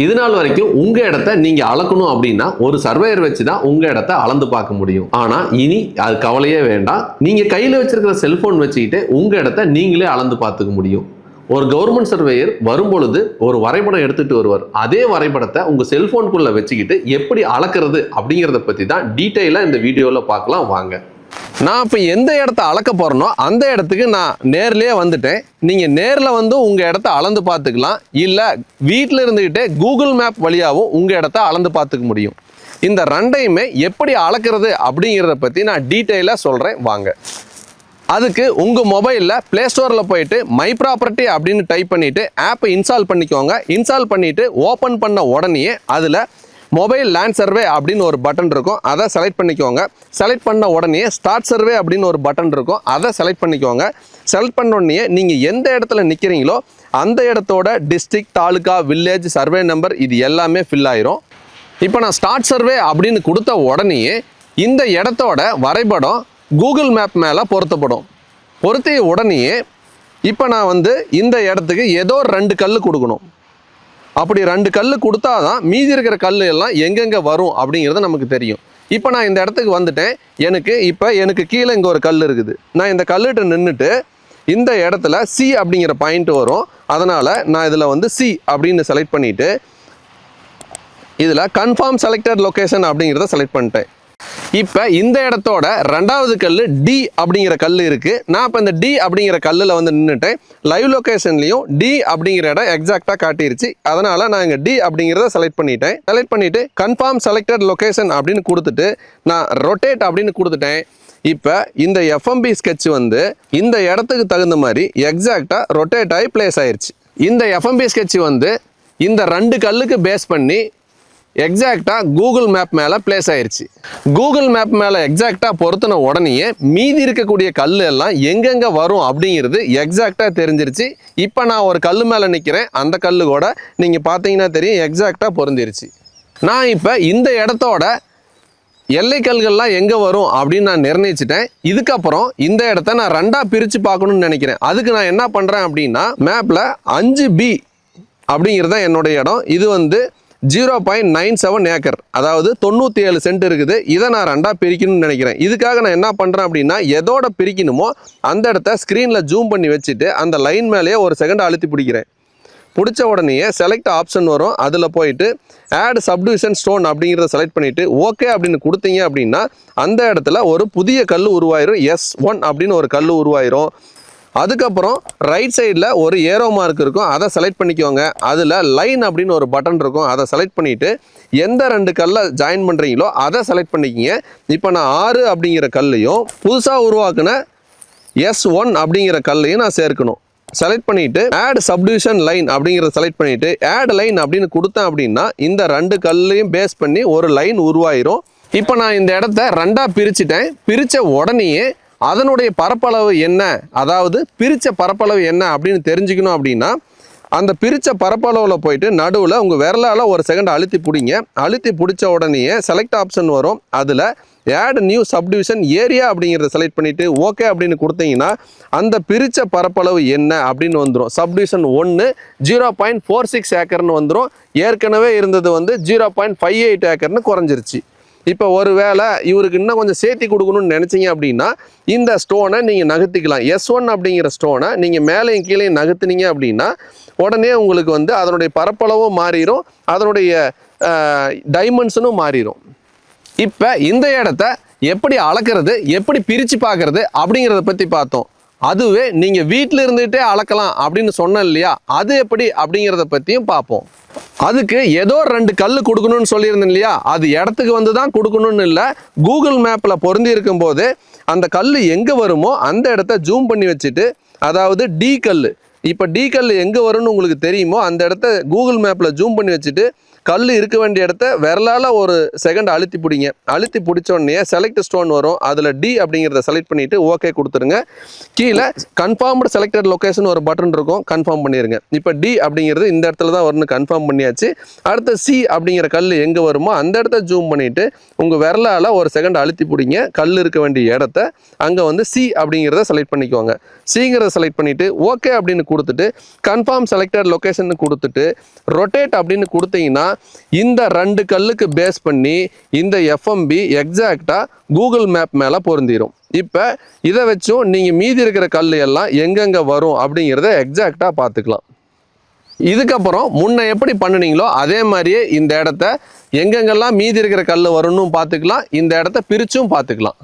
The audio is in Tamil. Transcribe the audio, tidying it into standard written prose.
இது நாள் வரைக்கும் உங்க இடத்த நீங்க அளக்கணும் அப்படின்னா ஒரு சர்வேயர் வச்சு தான் உங்க இடத்த அளந்து பார்க்க முடியும். ஆனா இனி அது கவலையே வேண்டாம். நீங்க கையில வச்சிருக்கிற செல்போன் வச்சுக்கிட்டு உங்க இடத்த நீங்களே அளந்து பார்த்துக்க முடியும். ஒரு கவர்மெண்ட் சர்வேயர் வரும்பொழுது ஒரு வரைபடம் எடுத்துட்டு வருவார். அதே வரைபடத்தை உங்க செல்போனுக்குள்ள வச்சுக்கிட்டு எப்படி அளக்கிறது அப்படிங்கிறத பத்தி தான் டீட்டெயிலா இந்த வீடியோல பார்க்கலாம் வாங்க. நான் இப்போ எந்த இடத்த அளக்க போறேனோ அந்த இடத்துக்கு நான் நேர்லயே வந்துட்டேன். நீங்க நேர்ல வந்து உங்க இடத்த அளந்து பார்த்துக்கலாம். இல்ல வீட்டில் இருந்துகிட்டே கூகுள் மேப் வழியாகவும் உங்க இடத்த அளந்து பார்த்துக்க முடியும். இந்த ரெண்டையுமே எப்படி அளக்கிறது அப்படிங்கிறத பத்தி நான் டீட்டெயிலா சொல்றேன் வாங்க. அதுக்கு உங்க மொபைல்ல பிளே ஸ்டோர்ல போயிட்டு மை ப்ராப்பர்ட்டி அப்படின்னு டைப் பண்ணிட்டு ஆப்பை இன்ஸ்டால் பண்ணிக்கோங்க. இன்ஸ்டால் பண்ணிட்டு ஓபன் பண்ண உடனே அதுல மொபைல் லேண்ட் சர்வே அப்படின்னு ஒரு பட்டன் இருக்கும், அதை செலக்ட் பண்ணிக்கோங்க. செலக்ட் பண்ண உடனே ஸ்டார்ட் சர்வே அப்படின்னு ஒரு பட்டன் இருக்கும், அதை செலக்ட் பண்ணிக்கோங்க. செலக்ட் பண்ண உடனே நீங்கள் எந்த இடத்துல நிற்கிறீங்களோ அந்த இடத்தோட district, taluka, village, survey number இது எல்லாமே ஃபில் ஆயிரும். இப்போ நான் ஸ்டார்ட் சர்வே அப்படின்னு கொடுத்த உடனே இந்த இடத்தோட வரைபடம் கூகுள் மேப் மேலே பொருத்தப்படும். பொருத்திய உடனே இப்போ நான் வந்து இந்த இடத்துக்கு ஏதோ 2 கல் கொடுக்கணும். அப்படி 2 கல் கொடுத்தாதான் மீதி இருக்கிற கல் எல்லாம் எங்கெங்கே வரும் அப்படிங்கிறது நமக்கு தெரியும். இப்போ நான் இந்த இடத்துக்கு வந்துட்டேன். எனக்கு கீழே இங்கே ஒரு கல் இருக்குது. நான் இந்த கல்லுகிட்ட நின்றுட்டு இந்த இடத்துல சி அப்படிங்கிற பாயிண்ட் வரும். அதனால் நான் இதில் வந்து சி அப்படின்னு செலக்ட் பண்ணிவிட்டு இதில் கன்ஃபார்ம் செலக்டட் லொக்கேஷன் அப்படிங்கிறத செலக்ட் பண்ணிட்டேன். இப்போ இந்த இடத்தோட 2வது கல் டி அப்படிங்கிற கல் இருக்குது. நான் இப்போ இந்த டி அப்படிங்கிற கல்லில் வந்து நின்றுட்டேன். லைவ் லொக்கேஷன்லையும் டி அப்படிங்கிற இடம் எக்ஸாக்டாக காட்டிருச்சு. அதனால் நான் இங்கே டி அப்படிங்கிறத செலக்ட் பண்ணிட்டேன். செலக்ட் பண்ணிவிட்டு கன்ஃபார்ம் செலக்டட் லொக்கேஷன் அப்படின்னு கொடுத்துட்டு நான் ரொட்டேட் அப்படின்னு கொடுத்துட்டேன். இப்போ இந்த எஃப்எம்பி ஸ்கெட்ச் வந்து இந்த இடத்துக்கு தகுந்த மாதிரி எக்ஸாக்டாக ரொட்டேட் ஆகி பிளேஸ் ஆயிடுச்சு. இந்த எஃப்எம்பி ஸ்கெட்ச் வந்து இந்த 2 கல்லுக்கு பேஸ் பண்ணி எக்ஸாக்டாக கூகுள் மேப் மேலே பிளேஸ் ஆயிடுச்சு. கூகுள் மேப் மேலே எக்ஸாக்டாக பொருத்தின உடனேயே மீதி இருக்கக்கூடிய கல் எல்லாம் எங்கெங்கே வரும் அப்படிங்கிறது எக்ஸாக்டாக தெரிஞ்சிருச்சு. இப்போ நான் ஒரு கல் மேலே நிற்கிறேன். அந்த கல் கூட நீங்கள் பார்த்தீங்கன்னா தெரியும் எக்ஸாக்டாக பொருந்திருச்சு. நான் இப்போ இந்த இடத்தோட எல்லை கல்கள்லாம் எங்கே வரும் அப்படின்னு நான் நிர்ணயிச்சிட்டேன். இதுக்கப்புறம் இந்த இடத்த நான் 2ஆக பிரித்து பார்க்கணும்னு நினைக்கிறேன். அதுக்கு நான் என்ன பண்ணுறேன் அப்படின்னா மேப்பில் 5B அப்படிங்கிறது தான் என்னுடைய இடம். இது வந்து 0.97 ஏக்கர், அதாவது 97 சென்ட் இருக்குது. இதை நான் 2ஆக பிரிக்கணும்னு நினைக்கிறேன். இதுக்காக நான் என்ன பண்ணுறேன் அப்படின்னா எதோட பிரிக்கணுமோ அந்த இடத்த ஸ்க்ரீனில் ஜூம் பண்ணி வச்சுட்டு அந்த லைன் மேலேயே ஒரு செகண்ட் அழுத்தி பிடிக்கிறேன். பிடிச்ச உடனே செலக்ட் ஆப்ஷன் வரும். அதில் போயிட்டு ஆட் சப்டிவிஷன் ஸ்டோன் அப்படிங்கிறத செலக்ட் பண்ணிவிட்டு ஓகே அப்படின்னு கொடுத்தீங்க அப்படின்னா அந்த இடத்துல ஒரு புதிய கல் உருவாயிரும். S1 அப்படின்னு ஒரு கல் உருவாயிரும். அதுக்கப்புறம் ரைட் சைடில் ஒரு ஏரோ மார்க் இருக்கும், அதை செலக்ட் பண்ணிக்கோங்க. அதில் லைன் அப்படின்னு ஒரு பட்டன் இருக்கும், அதை செலக்ட் பண்ணிவிட்டு எந்த 2 கல்லை ஜாயின் பண்ணுறீங்களோ அதை செலக்ட் பண்ணிக்கிங்க. இப்போ நான் 6 அப்படிங்கிற கல்லையும் புதுசாக உருவாக்குன S1 அப்படிங்கிற கல்லையும் நான் சேர்க்கணும். செலக்ட் பண்ணிவிட்டு ஆட் சப்டிவிஷன் லைன் அப்படிங்கிறத செலக்ட் பண்ணிவிட்டு ஆட் லைன் அப்படின்னு கொடுத்தேன் அப்படின்னா இந்த 2 கல்லையும் பேஸ் பண்ணி ஒரு லைன் உருவாயிரும். இப்போ நான் இந்த இடத்த 2ஆக பிரிச்சுட்டேன். பிரித்த உடனேயே அதனுடைய பரப்பளவு என்ன, அதாவது பிரித்த பரப்பளவு என்ன அப்படின்னு தெரிஞ்சுக்கணும் அப்படின்னா அந்த பிரித்த பரப்பளவில் போயிட்டு நடுவில் உங்கள் விரலால் ஒரு செகண்ட் அழுத்தி பிடிங்க. அழுத்தி பிடிச்ச உடனே செலக்ட் ஆப்ஷன் வரும். அதில் ஆட் நியூ சப்டிவிஷன் ஏரியா அப்படிங்கிறத செலக்ட் பண்ணிவிட்டு ஓகே அப்படின்னு கொடுத்தீங்கன்னா அந்த பிரித்த பரப்பளவு என்ன அப்படின்னு வந்துடும். சப்டிவிஷன் 1 0.46 ஏக்கர்னு வந்துடும். ஏற்கனவே இருந்தது வந்து 0.58 ஏக்கர்னு குறைஞ்சிருச்சு. இப்போ ஒரு வேளை இவருக்கு இன்னும் கொஞ்சம் சேர்த்தி கொடுக்கணும்னு நினச்சிங்க அப்படின்னா இந்த ஸ்டோனை நீங்கள் நகர்த்திக்கலாம். S1 அப்படிங்கிற ஸ்டோனை நீங்கள் மேலேயும் கீழே நகர்த்தினீங்க அப்படின்னா உடனே உங்களுக்கு வந்து அதனுடைய பரப்பளவும் மாறிடும், அதனுடைய டைமென்ஷனும் மாறிடும். இப்போ இந்த இடத்த எப்படி அளக்கிறது, எப்படி பிரித்து பார்க்கறது அப்படிங்கிறத பற்றி பார்த்தோம். அதுவே நீங்கள் வீட்டில் இருந்துகிட்டே அளக்கலாம் அப்படின்னு சொன்னேன் இல்லையா, அது எப்படி அப்படிங்கிறத பற்றியும் பார்ப்போம். அதுக்கு ஏதோ 2 கல் கொடுக்கணும்னு சொல்லியிருந்தேன் இல்லையா, அது இடத்துக்கு வந்து தான் கொடுக்கணும்னு இல்லை. கூகுள் மேப்பில் பொருந்தி இருக்கும்போது அந்த கல் எங்கே வருமோ அந்த இடத்த ஜூம் பண்ணி வச்சுட்டு, அதாவது டி கல், இப்போ டி கல் எங்கே வரும்னு உங்களுக்கு தெரியுமோ அந்த இடத்த கூகுள் மேப்பில் ஜூம் பண்ணி வச்சுட்டு கல் இருக்க வேண்டிய இடத்த விரலால் ஒரு செகண்ட் அழுத்தி பிடிங்க. அழுத்தி பிடிச்ச உடனே செலக்ட் ஸ்டோன் வரும். அதில் டி அப்படிங்கிறத செலக்ட் பண்ணிவிட்டு ஓகே கொடுத்துருங்க. கீழே கன்ஃபார்ம்டு செலக்டட் லொக்கேஷன் ஒரு பட்டன் இருக்கும், கன்ஃபார்ம் பண்ணிடுங்க. இப்போ டி அப்படிங்கிறது இந்த இடத்துல தான் வரும்னு கன்ஃபார்ம் பண்ணியாச்சு. அடுத்து சி அப்படிங்கிற கல் எங்கே வருமோ அந்த இடத்த ஜூம் பண்ணிவிட்டு உங்கள் விரலால் ஒரு செகண்ட் அழுத்தி பிடிங்க. கல் இருக்க வேண்டிய இடத்த அங்கே வந்து சி அப்படிங்கிறத செலக்ட் பண்ணிக்கோங்க. சிங்கிறத செலக்ட் பண்ணிவிட்டு ஓகே அப்படின்னு கொடுத்துட்டு கன்ஃபார்ம் செலக்டட் லொக்கேஷன் கொடுத்துட்டு ரொட்டேட் அப்படின்னு கொடுத்தீங்கன்னா இந்த 2 கல்லுக்கு பேஸ் பண்ணி இந்த எஃப்எம்பி எக்ஸாக்டாக கூகுள் மேப் மேலே பொருந்திடும். இப்போ இதை வச்சும் நீங்கள் மீதி இருக்கிற கல் எல்லாம் எங்கெங்கே வரும் அப்படிங்கிறத எக்ஸாக்டாக பார்த்துக்கலாம். இதுக்கப்புறம் முன்ன எப்படி பண்ணுனீங்களோ அதே மாதிரியே இந்த இடத்த எங்கெங்கெல்லாம் மீதி இருக்கிற கல் வரும்னு பார்த்துக்கலாம். இந்த இடத்த பிரிச்சும் பார்த்துக்கலாம்.